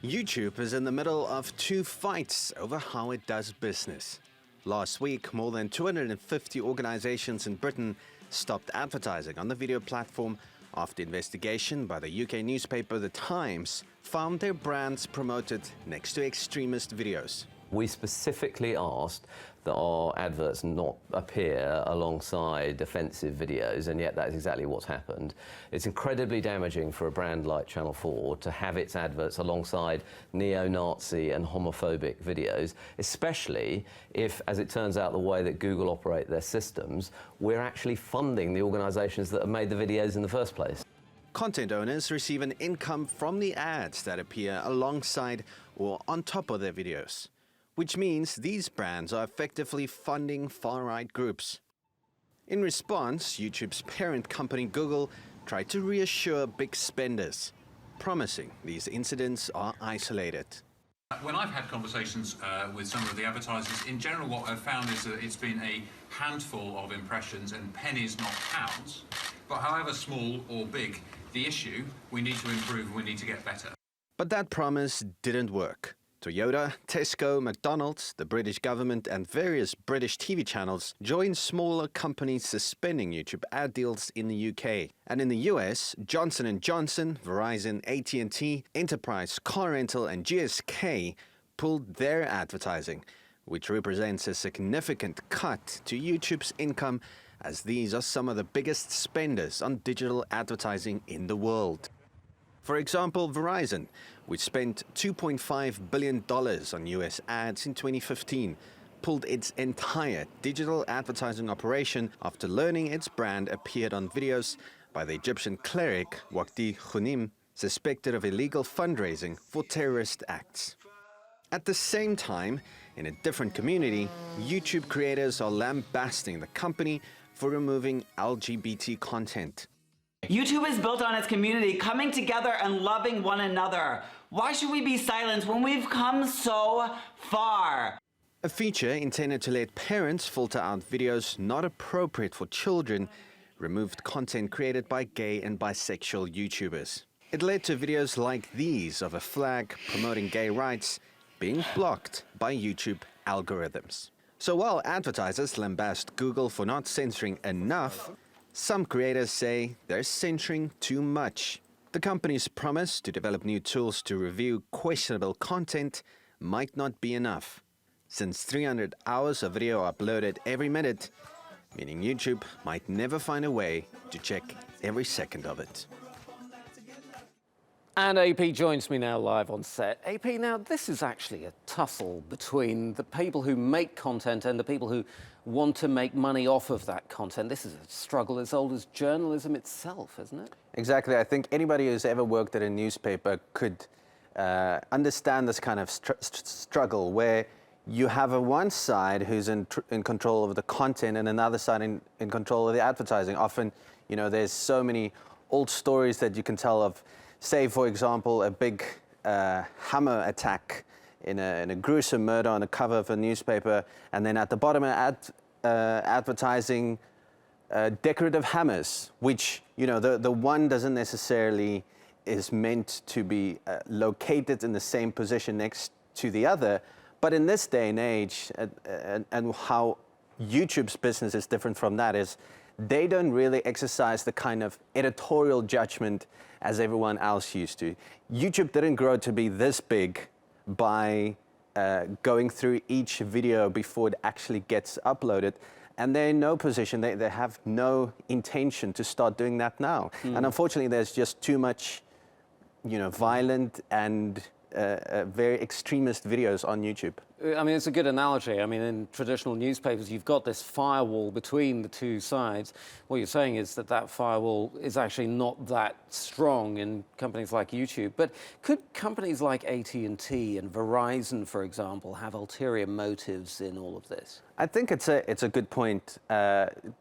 YouTube is in the middle of two fights over how it does business. Last week, more than 250 organizations in Britain stopped advertising on the video platform after investigation by the UK newspaper The Times found their brands promoted next to extremist videos. We specifically asked that our adverts not appear alongside offensive videos, and yet that's exactly what's happened. It's incredibly damaging for a brand like Channel 4 to have its adverts alongside neo-Nazi and homophobic videos, especially if, as it turns out, the way that Google operate their systems, we're actually funding the organizations that have made the videos in the first place. Content owners receive an income from the ads that appear alongside or on top of their videos, which means these brands are effectively funding far-right groups. In response, YouTube's parent company Google tried to reassure big spenders, promising these incidents are isolated. When I've had conversations with some of the advertisers, in general what I've found is that it's been a handful of impressions and pennies, not pounds. But however small or big the issue, we need to improve and we need to get better. But that promise didn't work. Toyota, Tesco, McDonald's, the British government and various British TV channels joined smaller companies suspending YouTube ad deals in the UK. And in the US, Johnson & Johnson, Verizon, AT&T, Enterprise, Car Rental and GSK pulled their advertising, which represents a significant cut to YouTube's income, as these are some of the biggest spenders on digital advertising in the world. For example, Verizon, which spent $2.5 billion on US ads in 2015, pulled its entire digital advertising operation after learning its brand appeared on videos by the Egyptian cleric Waqti Khunim, suspected of illegal fundraising for terrorist acts. At the same time, in a different community, YouTube creators are lambasting the company for removing LGBT content. YouTube is built on its community coming together and loving one another. Why should we be silent when we've come so far? A feature intended to let parents filter out videos not appropriate for children removed content created by gay and bisexual YouTubers. It led to videos like these of a flag promoting gay rights being blocked by YouTube algorithms. So while advertisers lambast Google for not censoring enough, some creators say they're censoring too much. The company's promise to develop new tools to review questionable content might not be enough, since 300 hours of video are uploaded every minute, meaning YouTube might never find a way to check every second of it. And AP joins me now live on set. AP, now this is actually a tussle between the people who make content and the people who want to make money off of that content. This is a struggle as old as journalism itself, isn't it? Exactly. I think anybody who's ever worked at a newspaper could understand this kind of struggle where you have one side who's in control of the content and another side in control of the advertising. Often, you know, there's so many old stories that you can tell of, say, for example, a big hammer attack in a gruesome murder on the cover of a newspaper, and then at the bottom advertising decorative hammers, which, you know, the one doesn't necessarily is meant to be located in the same position next to the other. But in this day and age, and how YouTube's business is different from that is they don't really exercise the kind of editorial judgment as everyone else used to. YouTube didn't grow to be this big by going through each video before it actually gets uploaded. And they're in no position, they have no intention to start doing that now. And unfortunately, there's just too much, you know, violent and very extremist videos on YouTube. I mean, it's a good analogy. I mean, in traditional newspapers, you've got this firewall between the two sides. What you're saying is that that firewall is actually not that strong in companies like YouTube. But could companies like AT&T and Verizon, for example, have ulterior motives in all of this? I think it's a good point,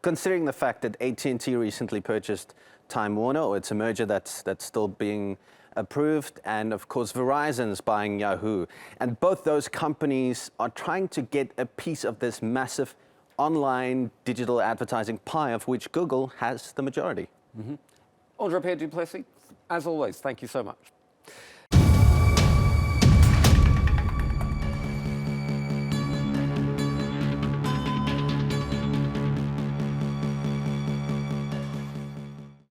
considering the fact that AT&T recently purchased Time Warner, or it's a merger that's still being approved, and of course Verizon's buying Yahoo. And both those companies are trying to get a piece of this massive online digital advertising pie, of which Google has the majority. Andre-Pierre du Plessis, as always, thank you so much.